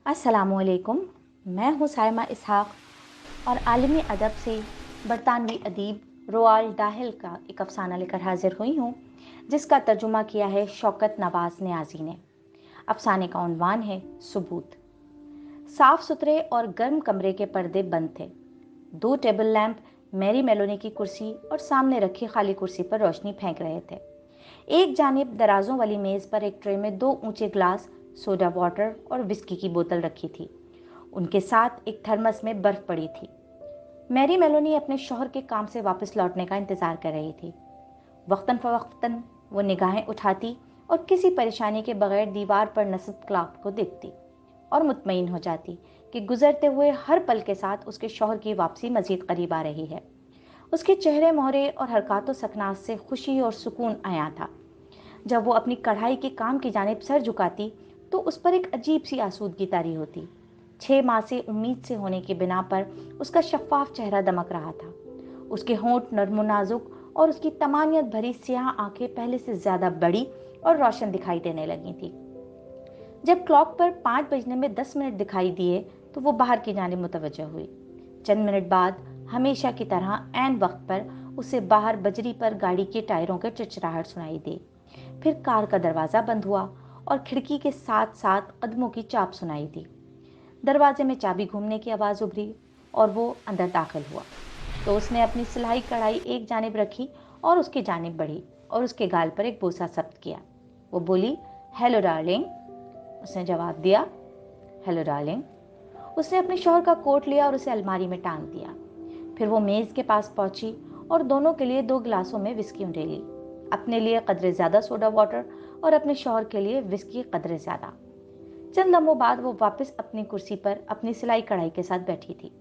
अस्सलामुअलैकुम। मैं हूँ साइमा इसहाक और आलमी अदब से बरतानवी अदीब रोआल्ड डाहिल का एक अफसाना लेकर हाजिर हुई हूँ, जिसका तर्जुमा किया है शौकत नवाज नियाजी ने। अफसाने का उन्वान है सबूत। साफ सुथरे और गर्म कमरे के पर्दे बंद थे। 2 टेबल लैंप मैरी मेलोनी की कुर्सी और सामने रखी खाली कुर्सी पर रोशनी फेंक रहे थे। एक जानिब दराजों वाली मेज पर एक ट्रे में 2 ऊंचे ग्लास सोडा वाटर और विस्की की बोतल रखी थी। उनके साथ एक थर्मस में बर्फ पड़ी थी। मैरी मेलोनी अपने शौहर के काम से वापस लौटने का इंतजार कर रही थी। वक्तन फवक्तन वो निगाहें उठाती और किसी परेशानी के बगैर दीवार पर नस्ब क्लॉक को देखती और मुतमईन हो जाती कि गुजरते हुए हर पल के साथ उसके शौहर की वापसी मजीद करीब आ रही है। उसके चेहरे मोहरे और हरकतों सकनात से खुशी और सुकून आया था। जब वो अपनी कढ़ाई के काम की जानिब सर झुकाती तो उस पर एक अजीब सी आसूदगी तारी होती। 6 माह से उम्मीद से होने की बिना पर उसका शफाफ चेहरा दमक रहा था। उसके होंठ नर्म नाजुक और उसकी तमानियत भरी स्याह आंखें पहले से ज्यादा बड़ी और रोशन दिखाई देने लगी थी। जब क्लॉक पर 5 बजने में 10 मिनट दिखाई दिए तो वो बाहर की जानिब मुतवज्जह हुई। चंद मिनट बाद हमेशा की तरह ऐन वक्त पर उसे बाहर बजरी पर गाड़ी के टायरों के चिरचिराहट सुनाई दी। फिर कार का दरवाजा बंद हुआ और खिड़की के साथ साथ कदमों की चाप सुनाई दी। दरवाजे में चाबी घूमने की आवाज उभरी और वो अंदर दाखिल हुआ तो उसने अपनी सिलाई कढ़ाई एक जानिब रखी और उसकी जानिब बढ़ी और उसके गाल पर एक बोसा सब्त किया। वो बोली, हेलो डार्लिंग। उसने जवाब दिया, हेलो डार्लिंग। उसने अपने शौहर का कोट लिया और उसे अलमारी में टांग दिया। फिर वो मेज के पास पहुंची और दोनों के लिए 2 गिलासों में विस्की उंडेली। अपने लिए कदरे ज्यादा सोडा वाटर और अपने शौहर के लिए विस्की कदरे ज्यादा। चंद लम्हों बाद वो वापस अपनी कुर्सी पर अपनी सिलाई कढ़ाई के साथ बैठी थी।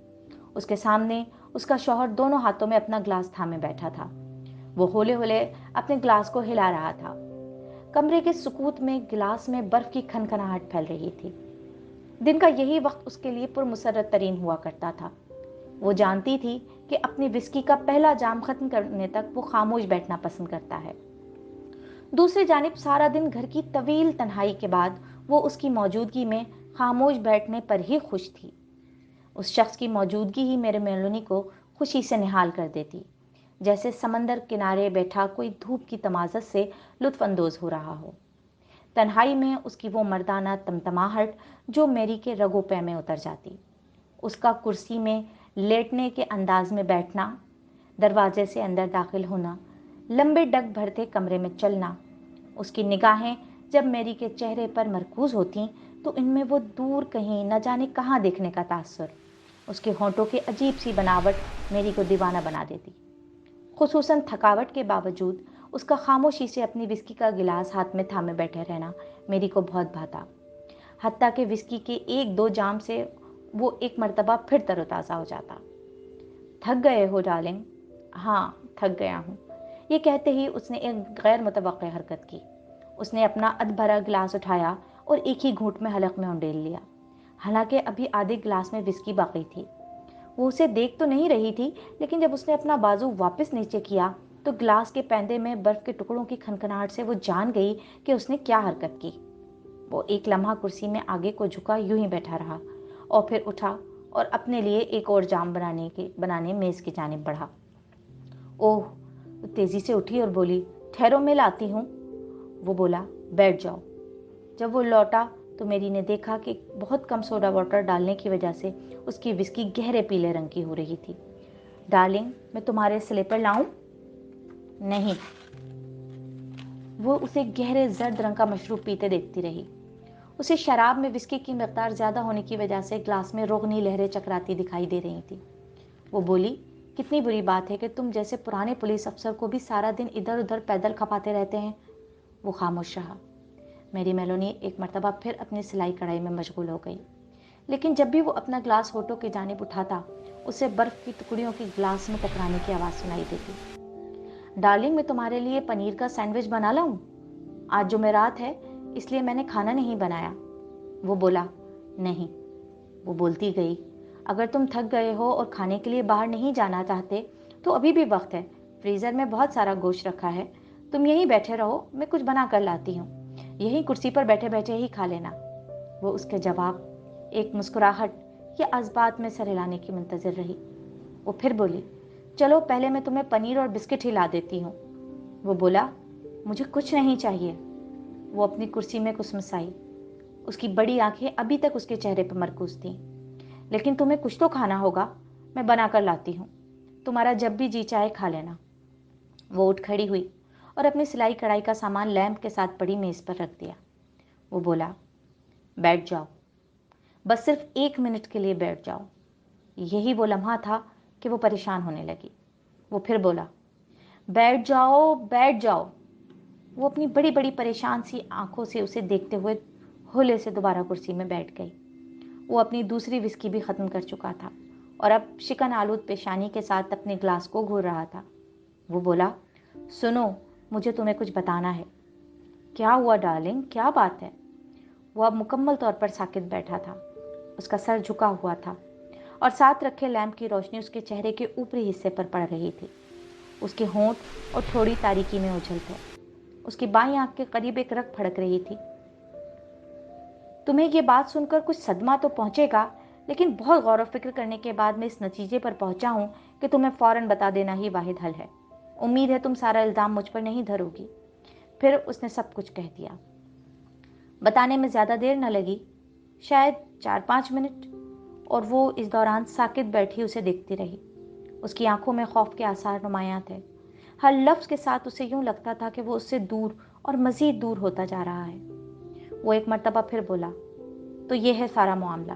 उसके सामने उसका शौहर दोनों हाथों में अपना ग्लास थामे बैठा था। वो होले होले अपने ग्लास को हिला रहा था। कमरे के सुकूत में गिलास में बर्फ की खनखनाहट फैल रही थी। दिन का यही वक्त उसके लिए पुरमसरत तरीन हुआ करता था। वो जानती थी कि अपनी विस्की का पहला जाम खत्म करने तक वो खामोश बैठना पसंद करता है। दूसरी जानिब सारा दिन घर की तवील तन्हाई के बाद वो उसकी मौजूदगी में खामोश बैठने पर ही खुश थी। उस शख्स की मौजूदगी ही मेरे मेलोनी को खुशी से निहाल कर देती, जैसे समंदर किनारे बैठा कोई धूप की तमाज़त से लुत्फ अंदोज हो रहा हो। तन्हाई में उसकी वो मर्दाना तमतमाहट जो मेरी के रगों पे में उतर जाती। उसका कुर्सी में लेटने के अंदाज में बैठना, दरवाजे से अंदर दाखिल होना, लंबे डग भरते कमरे में चलना। उसकी निगाहें जब मेरी के चेहरे पर मरकूज होती तो इनमें वो दूर कहीं न जाने कहाँ देखने का तासुर, उसके होंठों की अजीब सी बनावट मेरी को दीवाना बना देती। खुसूसन थकावट के बावजूद उसका खामोशी से अपनी विस्की का गिलास हाथ में थामे बैठे रहना मेरी को बहुत भाता। हत्ता के विस्की के 1-2 जाम से वो एक मर्तबा फिर तरोताज़ा हो जाता। थक गए हो डार्लिंग? हाँ, थक गया हूँ। ये कहते ही उसने एक गैर मुतवक्के हरकत की। उसने अपना अधभरा गिलास उठाया और एक ही घूंट में हलक में उंडेल लिया। हालांकि अभी आधे गिलास में विस्की बाकी थी। वो उसे देख तो नहीं रही थी, लेकिन जब उसने अपना बाजू वापस नीचे किया तो गिलास के पैंदे में बर्फ के टुकड़ों की खनखनाहट से वो जान गई कि उसने क्या हरकत की। वो एक लम्हा कुर्सी में आगे को झुका यूं ही बैठा रहा और फिर उठा और अपने लिए एक और जाम बनाने मेज की जानिब बढ़ा। ओह, वो तेजी से उठी और बोली, ठहरो, मैं लाती हूँ। वो बोला, बैठ जाओ। जब वो लौटा तो मेरी ने देखा कि बहुत कम सोडा वाटर डालने की वजह से उसकी विस्की गहरे पीले रंग की हो रही थी। डार्लिंग, मैं तुम्हारे स्लीपर लाऊं? नहीं। वो उसे गहरे जर्द रंग का मशरूब पीते देखती रही। उसे शराब में विस्की की मिकदार ज्यादा होने की वजह से ग्लास में रोगनी लहरें चकराती दिखाई दे रही थी। वो बोली, कितनी बुरी बात है कि तुम जैसे पुराने पुलिस अफसर को भी सारा दिन इधर उधर पैदल खपाते रहते हैं। वो खामोश रहा। मेरी मेलोनी एक मर्तबा फिर अपनी सिलाई कढ़ाई में मशगूल हो गई, लेकिन जब भी वो अपना ग्लास होठों की जानिब उठाता उसे बर्फ की टुकड़ियों की ग्लास में टकराने की आवाज़ सुनाई देती। डार्लिंग, मैं तुम्हारे लिए पनीर का सैंडविच बना लाऊं? आज जुमेरात है, इसलिए मैंने खाना नहीं बनाया। वो बोला, नहीं। वो बोलती गई, अगर तुम थक गए हो और खाने के लिए बाहर नहीं जाना चाहते तो अभी भी वक्त है। फ्रीजर में बहुत सारा गोश्त रखा है। तुम यहीं बैठे रहो, मैं कुछ बना कर लाती हूँ। यहीं कुर्सी पर बैठे बैठे ही खा लेना। वो उसके जवाब, एक मुस्कुराहट या अज़बात में सर हिलाने की मुंतज़िर रही। वो फिर बोली, चलो पहले मैं तुम्हें पनीर और बिस्किट ही ला देती हूँ। वो बोला, मुझे कुछ नहीं चाहिए। वो अपनी कुर्सी में कुसमुसाई। उसकी बड़ी आंखें अभी तक उसके चेहरे पर मरकूज थीं। लेकिन तुम्हें कुछ तो खाना होगा, मैं बना कर लाती हूँ। तुम्हारा जब भी जी चाहे खा लेना। वो उठ खड़ी हुई और अपनी सिलाई कढ़ाई का सामान लैंप के साथ पड़ी मेज पर रख दिया। वो बोला, बैठ जाओ, बस सिर्फ 1 मिनट के लिए बैठ जाओ। यही वो लम्हा था कि वो परेशान होने लगी। वो फिर बोला, बैठ जाओ, बैठ जाओ। वो अपनी बड़ी बड़ी परेशान सी आंखों से उसे देखते हुए होले से दोबारा कुर्सी में बैठ गई। वो अपनी दूसरी विस्की भी खत्म कर चुका था और अब शिकन आलूद पेशानी के साथ अपने ग्लास को घूर रहा था। वो बोला, सुनो, मुझे तुम्हें कुछ बताना है। क्या हुआ डार्लिंग, क्या बात है? वो अब मुकम्मल तौर पर साकित बैठा था। उसका सर झुका हुआ था और साथ रखे लैंप की रोशनी उसके चेहरे के ऊपरी हिस्से पर पड़ रही थी। उसके होंठ और थोड़ी तारीकी में उछल थे। उसकी बाईं आंख के करीब एक रग फड़क रही थी। तुम्हें ये बात सुनकर कुछ सदमा तो पहुंचेगा, लेकिन बहुत गौर व फिक्र करने के बाद मैं इस नतीजे पर पहुंचा हूं कि तुम्हें फौरन बता देना ही वाहिद हल है। उम्मीद है तुम सारा इल्जाम मुझ पर नहीं धरोगी। फिर उसने सब कुछ कह दिया। बताने में ज्यादा देर न लगी, शायद 4-5 मिनट, और वो इस दौरान साकित बैठी उसे देखती रही। उसकी आंखों में खौफ के आसार नुमायां थे। हर लफ्ज के साथ उसे यूं लगता था कि वो उससे दूर और मजीद दूर होता जा रहा है। वो एक मर्तबा फिर बोला, तो ये है सारा मामला।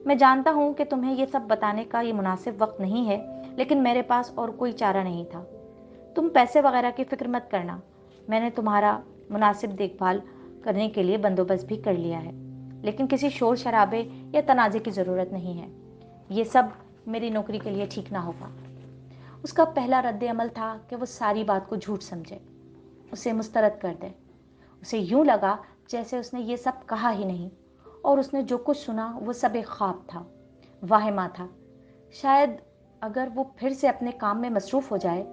मैं जानता हूं कि तुम्हें ये सब बताने का ये मुनासिब वक्त नहीं है, लेकिन मेरे पास और कोई चारा नहीं था। तुम पैसे वगैरह की फिक्र मत करना, मैंने तुम्हारा मुनासिब देखभाल करने के लिए बंदोबस्त भी कर लिया है। लेकिन किसी शोर शराबे या तनाज़े की ज़रूरत नहीं है। ये सब मेरी नौकरी के लिए ठीक ना होगा। उसका पहला रद्द अमल था कि वो सारी बात को झूठ समझे, उसे मुस्तरद कर दे। उसे यूं लगा जैसे उसने ये सब कहा ही नहीं और उसने जो कुछ सुना वो सब एक ख्वाब था, वाहिमा था। शायद अगर वो फिर से अपने काम में मसरूफ हो जाए,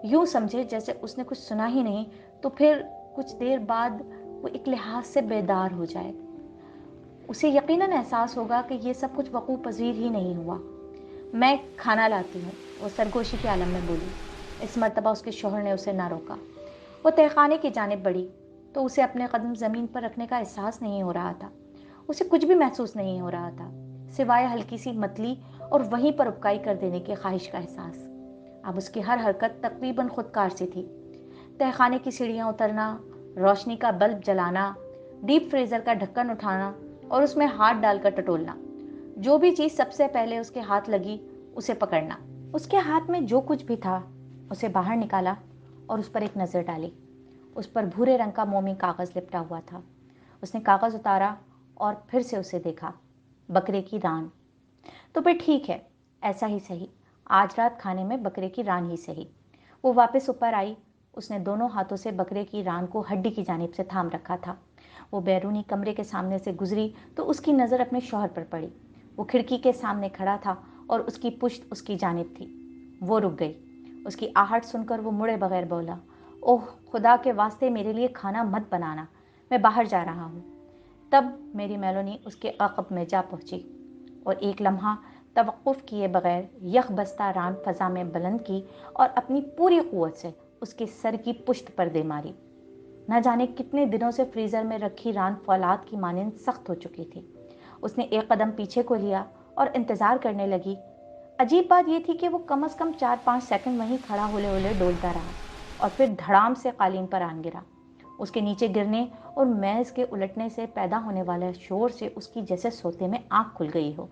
यूं समझे जैसे उसने कुछ सुना ही नहीं, तो फिर कुछ देर बाद वो एक लिहाज से बेदार हो जाए। उसे यकीनन एहसास होगा कि ये सब कुछ वकूअ पज़ीर ही नहीं हुआ। मैं खाना लाती हूँ, वो सरगोशी के आलम में बोली। इस मर्तबा उसके शौहर ने उसे ना रोका। वो तहखाने की जानिब बढ़ी तो उसे अपने कदम ज़मीन पर रखने का एहसास नहीं हो रहा था। उसे कुछ भी महसूस नहीं हो रहा था, सिवाय हल्की सी मतली और वहीं पर उबकाई कर देने की ख्वाहिश का एहसास। अब उसकी हर हरकत तकरीबन खुदकार सी थी। तहखाने की सीढ़ियाँ उतरना, रोशनी का बल्ब जलाना, डीप फ्रीजर का ढक्कन उठाना और उसमें हाथ डालकर टटोलना। जो भी चीज़ सबसे पहले उसके हाथ लगी उसे पकड़ना। उसके हाथ में जो कुछ भी था उसे बाहर निकाला और उस पर एक नज़र डाली। उस पर भूरे रंग का मोमी कागज़ लिपटा हुआ था। उसने कागज़ उतारा और फिर से उसे देखा। बकरे की रान। तो फिर ठीक है, ऐसा ही सही, आज रात खाने में बकरे की रान ही सही। वो वापस ऊपर आई। उसने दोनों हाथों से बकरे की रान को हड्डी की जानिब से थाम रखा था। वो बैरूनी कमरे के सामने से गुजरी तो उसकी नज़र अपने शौहर पर पड़ी। वो खिड़की के सामने खड़ा था और उसकी पुश्त उसकी जानिब थी। वो रुक गई। उसकी आहट सुनकर वो मुड़े बगैर बोला, ओह खुदा के वास्ते मेरे लिए खाना मत बनाना, मैं बाहर जा रहा हूँ। तब मेरी मेलोनी उसके अक़ब में जा पहुंची और एक लम्हा तवक्कुफ किए बगैर यख बस्ता रान फजा में बुलंद की और अपनी पूरी क़ुव्वत से उसके सर की पुश्त पर दे मारी। न जाने कितने दिनों से फ्रीज़र में रखी रान फौलाद की मानिंद सख्त हो चुकी थी। उसने एक कदम पीछे को लिया और इंतज़ार करने लगी। अजीब बात यह थी कि वो कम से कम 4-5 सेकंड वहीं खड़ा होले होले डोलता रहा और फिर धड़ाम से कालीन पर आन गिरा। उसके नीचे गिरने और मेज़ के उलटने से पैदा होने वाले शोर से उसकी जैसे सोते में आंख खुल गई हो।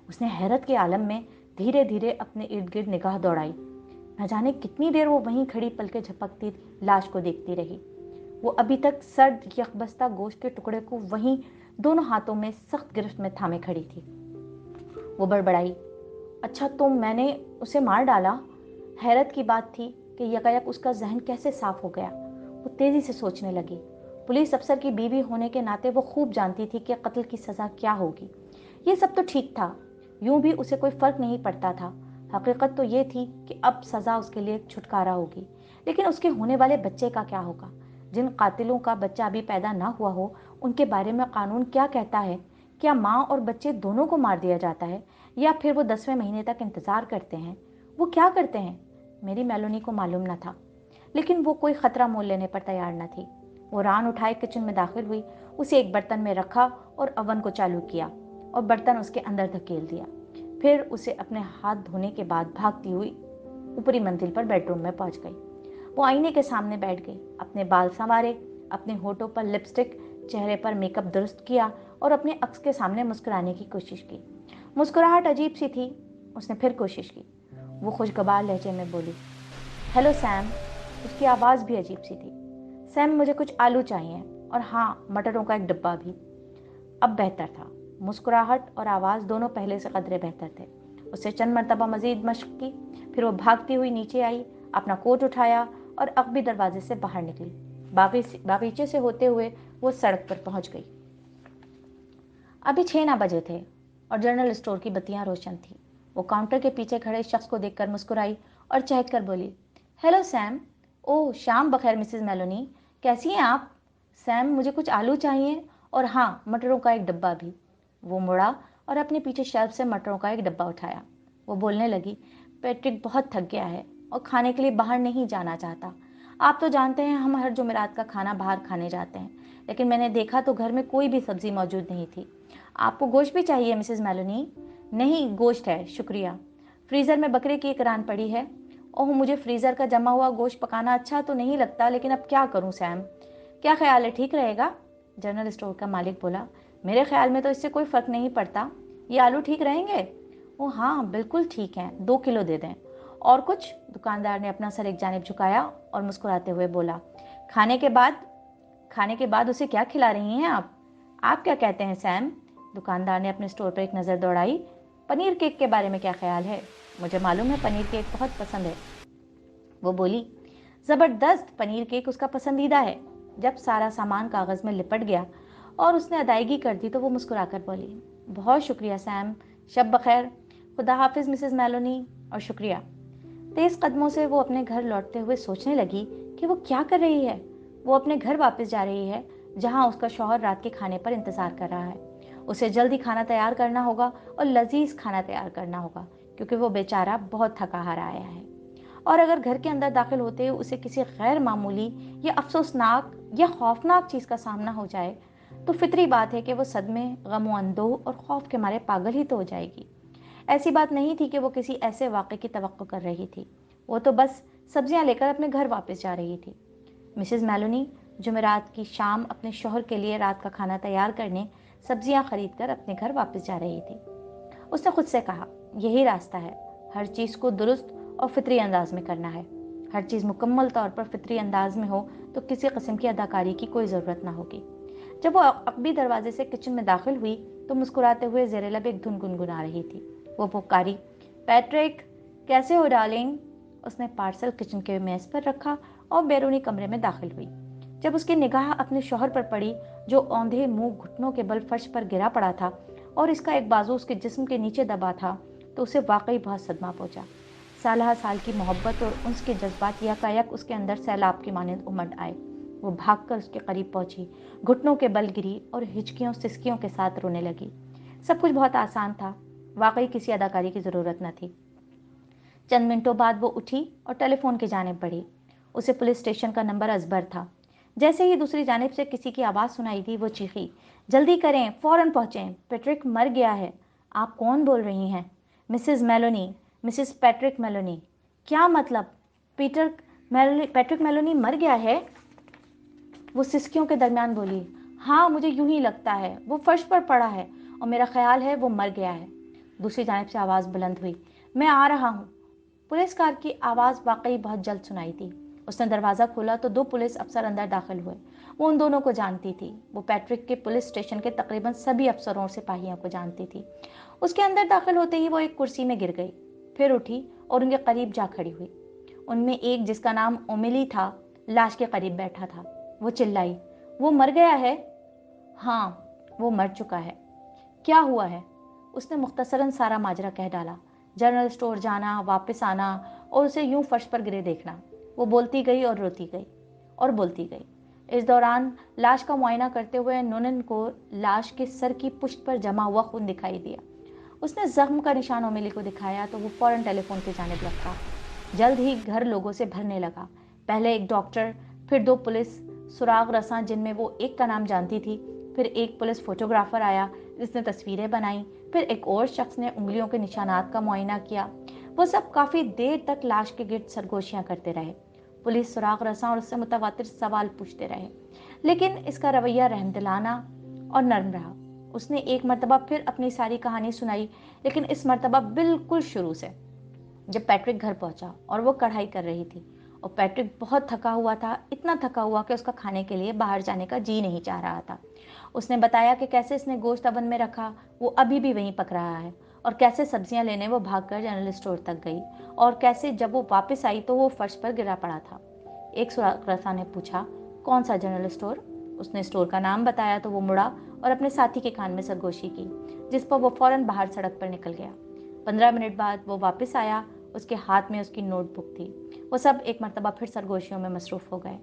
उसने हैरत के आलम में धीरे धीरे अपने इर्द गिर्द निगाह दौड़ाई। न जाने कितनी देर वो वहीं खड़ी पलके झपकती लाश को देखती रही। वो अभी तक सर्द यखबस्ता गोश्त के टुकड़े को वहीं दोनों हाथों में सख्त गिरफ्त में थामे खड़ी थी। वो बड़बड़ाई, अच्छा तो मैंने उसे मार डाला। हैरत की बात थी कि यकायक उसका जहन कैसे साफ हो गया। वो तेजी से सोचने लगी। पुलिस अफसर की बीवी होने के नाते वो खूब जानती थी कि कत्ल की सज़ा क्या होगी। ये सब तो ठीक था, यूं भी उसे कोई फ़र्क नहीं पड़ता था। हकीकत तो ये थी कि अब सज़ा उसके लिए छुटकारा होगी, लेकिन उसके होने वाले बच्चे का क्या होगा? जिन कातिलों का बच्चा अभी पैदा ना हुआ हो, उनके बारे में कानून क्या कहता है? क्या माँ और बच्चे दोनों को मार दिया जाता है या फिर वो 10वें महीने तक इंतजार करते हैं? वो क्या करते हैं? मेरी मेलोनी को मालूम न था, लेकिन वो कोई खतरा मोल लेने पर तैयार न थी। वो रान उठाए किचन में दाखिल हुई, उसे एक बर्तन में रखा और अवन को चालू किया और बर्तन उसके अंदर धकेल दिया। फिर उसे अपने हाथ धोने के बाद भागती हुई ऊपरी मंजिल पर बेडरूम में पहुंच गई। वो आईने के सामने बैठ गई, अपने बाल संवारे, अपने होठों पर लिपस्टिक, चेहरे पर मेकअप दुरुस्त किया और अपने अक्स के सामने मुस्कुराने की कोशिश की। मुस्कुराहट अजीब सी थी। उसने फिर कोशिश की। वो खुशगवार लहजे में बोली, हेलो सैम। उसकी आवाज़ भी अजीब सी थी। सैम, मुझे कुछ आलू चाहिए और हाँ, मटरों का एक डिब्बा भी। अब बेहतर था। मुस्कुराहट और आवाज़ दोनों पहले से कदरे बेहतर थे। उससे चंद मरतबा मजीद मशक की। फिर वो भागती हुई नीचे आई, अपना कोट उठाया और अकबी दरवाजे से बाहर निकली। बागीचे से होते हुए वो सड़क पर पहुंच गई। अभी 6 ना बजे थे और जनरल स्टोर की बत्तियां रोशन थी। वो काउंटर के पीछे खड़े शख्स को देखकर मुस्कुराई और चहक कर बोली, हेलो सैम। ओह, शाम बखैर मिसेस मेलोनी, कैसी हैं आप? सैम, मुझे कुछ आलू चाहिए और हाँ, मटरों का एक डब्बा भी। वो मुड़ा और अपने पीछे शेल्फ से मटरों का एक डब्बा उठाया। वो बोलने लगी, पैट्रिक बहुत थक गया है और खाने के लिए बाहर नहीं जाना चाहता। आप तो जानते हैं हम हर जुमेरात का खाना बाहर खाने जाते हैं, लेकिन मैंने देखा तो घर में कोई भी सब्जी मौजूद नहीं थी। आपको गोश्त भी चाहिए मिसेस मेलोनी? नहीं, गोश्त है, शुक्रिया। फ्रीज़र में बकरे की एक रान पड़ी है। ओह, मुझे फ्रीज़र का जमा हुआ गोश्त पकाना अच्छा तो नहीं लगता, लेकिन अब क्या करूं सैम? क्या ख्याल है, ठीक रहेगा? जनरल स्टोर का मालिक बोला, मेरे ख्याल में तो इससे कोई फ़र्क नहीं पड़ता। ये आलू ठीक रहेंगे? ओह हाँ, बिल्कुल ठीक हैं, 2 किलो दे दें। और कुछ? दुकानदार ने अपना सर एक जानिब झुकाया और मुस्कुराते हुए बोला, खाने के बाद खाने के बाद उसे क्या खिला रही हैं आप क्या कहते हैं सैम? दुकानदार ने अपने स्टोर पर एक नज़र दौड़ाई। पनीर केक के बारे में क्या ख्याल है? मुझे मालूम है पनीर केक बहुत पसंद है। वो बोली, ज़बरदस्त, पनीर केक उसका पसंदीदा है। जब सारा सामान कागज़ में लिपट गया और उसने अदायगी कर दी तो वो मुस्कुराकर बोली, बहुत शुक्रिया सैम, शब बखैर, खुदा हाफिज़ मिसेस मेलोनी, और शुक्रिया। तेज कदमों से वो अपने घर लौटते हुए सोचने लगी कि वो क्या कर रही है। वो अपने घर वापस जा रही है, जहां उसका शौहर रात के खाने पर इंतजार कर रहा है। उसे जल्दी खाना तैयार करना होगा और लजीज खाना तैयार करना होगा, क्योंकि वो बेचारा बहुत थका हारा आया है। और अगर घर के अंदर दाखिल होते हुए उसे किसी गैर मामूली या अफसोसनाक या खौफनाक चीज़ का सामना हो जाए, तो फितरी बात है कि वो सदमे, गम अंदोह और खौफ के मारे पागल ही तो हो जाएगी। ऐसी बात नहीं थी कि वो किसी ऐसे वाक़े की तवक्को कर रही थी। वो तो बस सब्जियां लेकर अपने घर वापस जा रही थी। मिसेस मेलोनी जुमेरात की शाम अपने शौहर के लिए रात का खाना तैयार करने सब्जियां खरीद कर अपने घर वापस जा रही थी। उसने खुद से कहा, यही रास्ता है, हर चीज़ को दुरुस्त और फितरी अंदाज में करना है। हर चीज़ मुकम्मल तौर पर फितरी अंदाज में हो तो किसी किस्म की अदाकारी की कोई ज़रूरत ना होगी। जब वो अकबी दरवाजे से किचन में दाखिल हुई तो मुस्कुराते हुए ज़ेरे लब एक धुन गुनगुना रही थी। वो पुकारी, पैट्रिक, कैसे हो डार्लिंग? उसने पार्सल किचन के मेज पर रखा और बैरूनी कमरे में दाखिल हुई। जब उसकी निगाह अपने शौहर पर पड़ी, जो औंधे मुंह घुटनों के बल फर्श पर गिरा पड़ा था और इसका एक बाजू उसके जिस्म के नीचे दबा था, तो उसे वाकई बहुत सदमा पहुंचा। साल साल की मोहब्बत और उसके जज्बात यकायक उसके अंदर सैलाब की मानंद उमड़ आए। वो भागकर उसके करीब पहुंची, घुटनों के बल गिरी और हिचकियों सिसकियों के साथ रोने लगी। सब कुछ बहुत आसान था, वाकई किसी अदाकारी की ज़रूरत न थी। चंद मिनटों बाद वो उठी और टेलीफोन की जानिब बढ़ी। उसे पुलिस स्टेशन का नंबर अजबर था। जैसे ही दूसरी जानिब से किसी की आवाज़ सुनाई दी, वो चीखी, जल्दी करें, फौरन पहुँचें, पैट्रिक मर गया है। आप कौन बोल रही हैं? Mrs Meloni, Mrs Patrick Meloni. क्या मतलब? पैट्रिक मेलोनी मर गया है? वो सिसकियों के दरमियान बोली, हाँ, मुझे यूं ही लगता है, वो फर्श पर पड़ा है और मेरा ख्याल है वो मर गया है। दूसरी जानिब से आवाज़ बुलंद हुई, मैं आ रहा हूँ। पुलिस कार की आवाज़ वाकई बहुत जल्द सुनाई थी। उसने दरवाज़ा खोला तो 2 पुलिस अफसर अंदर दाखिल हुए। वो उन दोनों को जानती थी। वो पैट्रिक के पुलिस स्टेशन के तकरीबन सभी अफसरों और सिपाहियों को जानती थी। उसके अंदर दाखिल होते ही वो एक कुर्सी में गिर गई, फिर उठी और उनके करीब जा खड़ी हुई। उनमें एक, जिसका नाम ओमिली था, लाश के करीब बैठा था। वो चिल्लाई, वो मर गया है? हाँ, वो मर चुका है। क्या हुआ है? उसने मुख्तसरन सारा माजरा कह डाला। जनरल स्टोर जाना, वापस आना और उसे यूं फर्श पर गिरे देखना। वो बोलती गई और रोती गई और बोलती गई। इस दौरान लाश का मुआयना करते हुए नूनन को लाश के सर की पुष्ट पर जमा हुआ खून दिखाई दिया। उसने जख्म का निशान ओमेली को दिखाया तो वो फौरन टेलीफोन की जानिब लपका। जल्द ही घर लोगों से भरने लगा। पहले एक डॉक्टर, फिर 2 पुलिस सुराग रसां जिनमें वो एक का नाम जानती थी, फिर एक पुलिस फोटोग्राफर आया जिसने तस्वीरें बनाई, फिर एक और शख्स ने उंगलियों के निशानात का मुआयना किया। वो सब काफी देर तक लाश के गिर्द सरगोशियां करते रहे। पुलिस सुराग रसां और उससे मुतवातिर सवाल पूछते रहे, लेकिन इसका रवैया रहमदिलाना और नर्म रहा। उसने एक मर्तबा फिर अपनी सारी कहानी सुनाई, लेकिन इस मर्तबा बिल्कुल शुरू से। जब पैट्रिक घर पहुंचा और वो कढ़ाई कर रही थी, और पैट्रिक बहुत थका हुआ था, इतना थका हुआ कि उसका खाने के लिए बाहर जाने का जी नहीं चाह रहा था। उसने बताया कि कैसे इसने गोश्त अवन में रखा, वो अभी भी वहीं पक रहा है, और कैसे सब्जियां लेने वो भागकर जनरल स्टोर तक गई, और कैसे जब वो वापस आई तो वो फर्श पर गिरा पड़ा था। एक सुरक्षा ने पूछा, कौन सा जनरल स्टोर? उसने स्टोर का नाम बताया तो वो मुड़ा और अपने साथी के कान में सरगोशी की, जिस पर वो फौरन बाहर सड़क पर निकल गया। 15 मिनट बाद वो वापस आया। उसके हाथ में उसकी नोटबुक थी। वो सब एक मर्तबा फिर सरगोशियों में मसरूफ हो गए।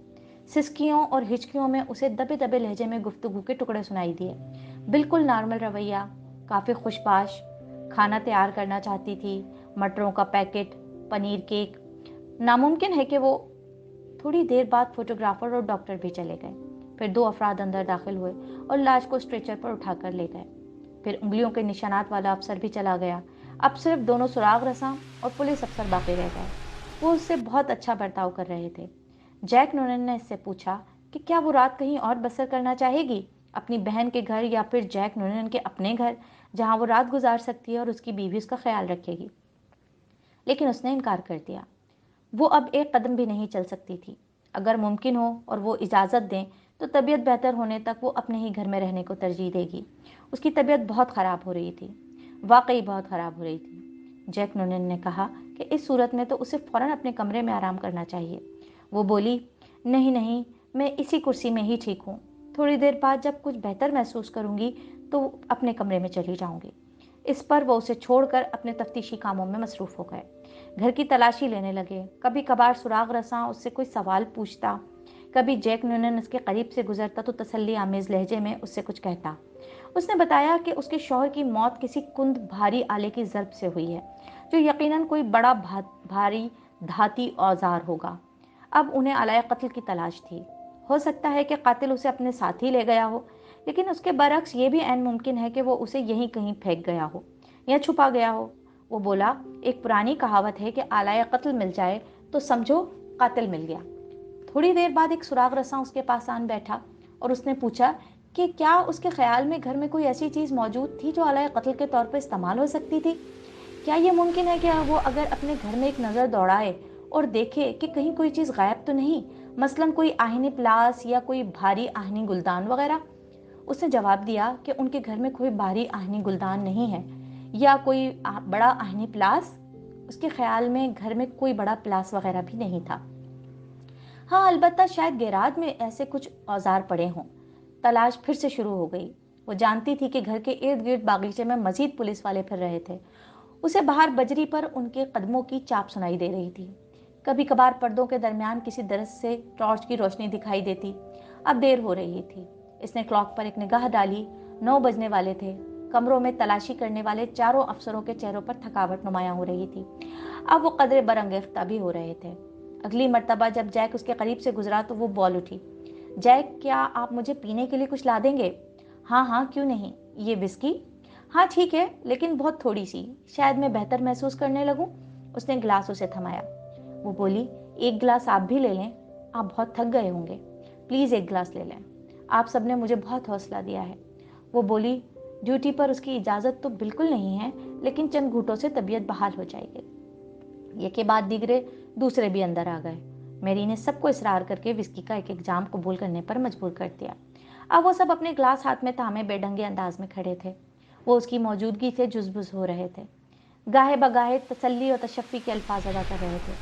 सिसकियों और हिचकियों में उसे दबे दबे लहजे में गुफ्तगू के टुकड़े सुनाई दिए। बिल्कुल नॉर्मल रवैया, काफ़ी खुशबाश। खाना तैयार करना चाहती थी, मटरों का पैकेट, पनीर केक। नामुमकिन है कि वो थोड़ी देर बाद फोटोग्राफर और डॉक्टर भी चले गए। फिर 2 अफराद अंदर दाखिल हुए और लाश को स्ट्रेचर पर उठाकर ले गए। फिर उंगलियों के निशानात वाला अफसर भी चला गया। अब सिर्फ दोनों सुराग रसां और पुलिस अफसर बाकी रह गए। वो उससे बहुत अच्छा बर्ताव कर रहे थे। जैक नूनन ने इससे पूछा कि क्या वो रात कहीं और बसर करना चाहेगी, अपनी बहन के घर या फिर जैक नूनन के अपने घर, जहां वो रात गुजार सकती है और उसकी बीवी उसका ख्याल रखेगी। लेकिन उसने इनकार कर दिया। वो अब एक कदम भी नहीं चल सकती थी। अगर मुमकिन हो और वो इजाज़त दें तो तबीयत बेहतर होने तक वो अपने ही घर में रहने को तरजीह देगी। उसकी तबीयत बहुत ख़राब हो रही थी, वाकई बहुत ख़राब हो रही थी। जैक नूनन ने कहा कि इस सूरत में तो उसे फ़ौरन अपने कमरे में आराम करना चाहिए। वो बोली, नहीं नहीं, मैं इसी कुर्सी में ही ठीक हूँ। थोड़ी देर बाद जब कुछ बेहतर महसूस करूँगी तो अपने कमरे में चली जाऊँगी। इस पर वो उसे छोड़कर अपने तफ्तीशी कामों में मसरूफ़ हो गए। घर की तलाशी लेने लगे। कभी कभार सुराग रसां उससे कोई सवाल पूछता, कभी जैक नूनन उसके करीब से गुजरता तो तसल्ली आमेज लहजे में उससे कुछ कहता। उसने बताया कि उसके शौहर की मौत किसी कुंद भारी आले की ज़रब से हुई है, जो यकीनन कोई बड़ा भारी धाती औजार होगा। अब उन्हें आलाए कत्ल की तलाश थी। हो सकता है कि कातिल उसे अपने साथ ही ले गया हो, लेकिन उसके बरक्स ये भी ऐन मुमकिन है कि वो उसे यहीं कहीं फेंक गया हो या छुपा गया हो। वो बोला, एक पुरानी कहावत है कि आलाए कत्ल मिल जाए तो समझो कातिल मिल गया। थोड़ी देर बाद एक सुराग रसां उसके पास आन बैठा और उसने पूछा कि क्या उसके ख्याल में घर में कोई ऐसी चीज़ मौजूद थी जो आलाए कत्ल के तौर पर इस्तेमाल हो सकती थी। क्या ये मुमकिन है कि वो अगर अपने घर में एक नज़र दौड़ाए और देखे कि कहीं कोई चीज़ गायब तो नहीं, मसलन कोई आहनी प्लास या कोई भारी आहनी गुलदान वगैरह। उसने जवाब दिया कि उनके घर में कोई भारी आहनी गुलदान नहीं है या कोई बड़ा आहनी प्लास। उसके ख्याल में घर में कोई बड़ा प्लास वगैरह भी नहीं था। हाँ, अलबत्ता शायद गैराज में ऐसे कुछ औजार पड़े हों। तलाश फिर से शुरू हो गई। वो जानती थी कि घर के इर्द गिर्द बागीचे में मजीद पुलिस वाले फिर रहे थे। उसे बाहर बजरी पर उनके कदमों की चाप सुनाई दे रही थी। कभी कभार पर्दों के दरमियान किसी दरख्त से टॉर्च की रोशनी दिखाई देती। अब देर हो रही थी। इसने क्लॉक पर एक निगाह डाली। 9 बजने वाले थे। कमरों में तलाशी करने वाले चारों अफसरों के चेहरों पर थकावट नुमायां हो रही थी। अब वो कदरे बरंगेफ्ता भी हो रहे थे। अगली मर्तबा जब जैक उसके करीब से गुजरा तो वो बोल उठी, जैक, क्या आप मुझे पीने के लिए कुछ ला देंगे? हाँ हाँ, क्यों नहीं। ये विस्की? हाँ ठीक है, लेकिन बहुत थोड़ी सी, शायद मैं बेहतर महसूस करने लगूं। उसने गिलास उसे थमाया। वो बोली, एक गिलास आप भी ले लें, आप बहुत थक गए होंगे। प्लीज़ एक गिलास ले लें, आप सबने मुझे बहुत हौसला दिया है। वो बोली, ड्यूटी पर उसकी इजाज़त तो बिल्कुल नहीं है, लेकिन चंद घूंटों से तबीयत बहाल हो जाएगी। ये के बाद दीगरे दूसरे भी अंदर आ गए। मेरी ने सबको इसरार करके विस्की का एक जाम कबूल करने पर मजबूर कर दिया। अब वो सब अपने ग्लास हाथ में थामे बेढंगे अंदाज में खड़े थे। वो उसकी मौजूदगी से जुज़बुज़ हो रहे थे। गाहे बगाहे तसल्ली और तशफ़ी के अल्फाज अदा कर रहे थे।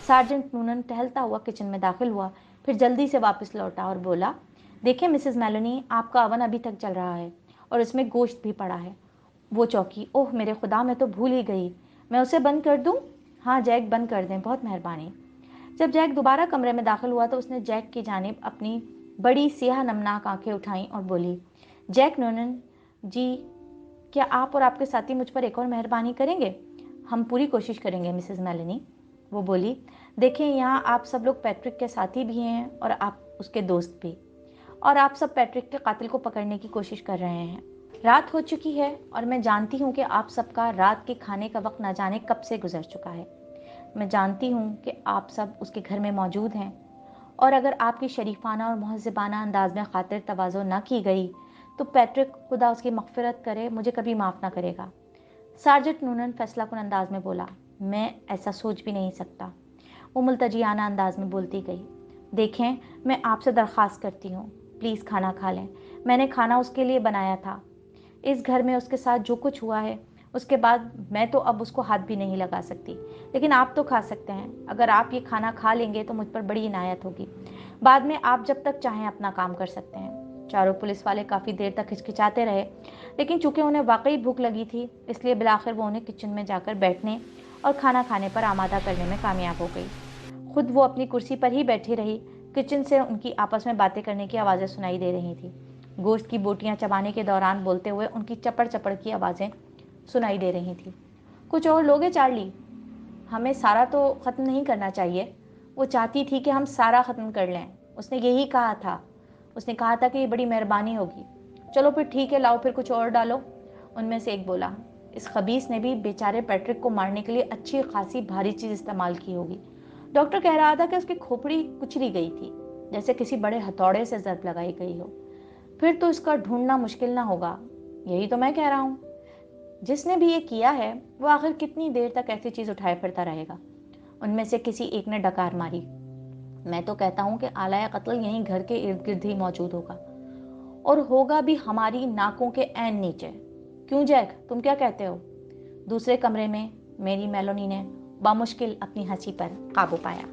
सार्जेंट नूनन टहलता हुआ किचन में दाखिल हुआ, फिर जल्दी से वापस लौटा और बोला, देखिए मिसेस मेलोनी, आपका अवन अभी तक चल रहा है और इसमें गोश्त भी पड़ा है। वो चौकी, ओह मेरे खुदा, मैं तो भूल ही गई। मैं उसे बंद कर दूं? हाँ जैक, बंद कर दें, बहुत मेहरबानी। जब जैक दोबारा कमरे में दाखिल हुआ तो उसने जैक की जानिब अपनी बड़ी सियाह नमनाक आंखें उठाईं और बोली, जैक नूनन जी, क्या आप और आपके साथी मुझ पर एक और मेहरबानी करेंगे? हम पूरी कोशिश करेंगे मिसेस मेलेनी। वो बोली, देखें यहाँ आप सब लोग पैट्रिक के साथी भी हैं और आप उसके दोस्त भी, और आप सब पैट्रिक के कातिल को पकड़ने की कोशिश कर रहे हैं। रात हो चुकी है और मैं जानती हूँ कि आप सबका रात के खाने का वक्त न जाने कब से गुजर चुका है। मैं जानती हूँ कि आप सब उसके घर में मौजूद हैं, और अगर आपकी शरीफाना और महज़्ज़बाना अंदाज में खातिर तवाज़ो न की गई तो पैट्रिक, खुदा उसकी मग़फ़िरत करे, मुझे कभी माफ़ ना करेगा। सार्जेंट नूनन फैसलाकुन अंदाज में बोला, मैं ऐसा सोच भी नहीं सकता। वो मुल्तजियाना अंदाज में बोलती गई, देखें, मैं आपसे दरख्वास्त करती हूँ, प्लीज़ खाना खा लें। मैंने खाना उसके लिए बनाया था। इस घर में उसके साथ जो कुछ हुआ है उसके बाद मैं तो अब उसको हाथ भी नहीं लगा सकती, लेकिन आप तो खा सकते हैं। अगर आप ये खाना खा लेंगे तो मुझ पर बड़ी इनायत होगी। बाद में आप जब तक चाहें अपना काम कर सकते हैं। चारों पुलिस वाले काफ़ी देर तक हिचकिचाते रहे, लेकिन चूंकि उन्हें वाकई भूख लगी थी, इसलिए बिलाखिर वो उन्हें किचन में जाकर बैठने और खाना खाने पर आमादा करने में कामयाब हो गई। खुद वो अपनी कुर्सी पर ही बैठी रही। किचन से उनकी आपस में बातें करने की आवाज़ें सुनाई दे रही थी। गोश्त की बोटियां चबाने के दौरान बोलते हुए उनकी चपड़ चपड़ की आवाज़ें सुनाई दे रही थी। कुछ और लोगे चार्ली? हमें सारा तो ख़त्म नहीं करना चाहिए। वो चाहती थी कि हम सारा ख़त्म कर लें। उसने यही कहा था। उसने कहा था कि ये बड़ी मेहरबानी होगी। चलो फिर ठीक है, लाओ फिर कुछ और डालो, उनमें से एक बोला। इस खबीस ने भी बेचारे पैट्रिक को मारने के लिए अच्छी खासी भारी चीज़ इस्तेमाल की होगी। डॉक्टर कह रहा था कि उसकी खोपड़ी कुचली गई थी, जैसे किसी बड़े हथौड़े से ज़रब लगाई गई हो। फिर तो इसका ढूंढना मुश्किल ना होगा। यही तो मैं कह रहा हूँ। जिसने भी ये किया है वो आखिर कितनी देर तक ऐसी चीज उठाए फिरता रहेगा? उनमें से किसी एक ने डकार मारी। मैं तो कहता हूँ कि आला कत्ल यहीं घर के इर्द गिर्द ही मौजूद होगा, और होगा भी हमारी नाकों के ऐन नीचे। क्यों जैक, तुम क्या कहते हो? दूसरे कमरे में मेरी मेलोनी ने बामुश्किल अपनी हंसी पर काबू पाया।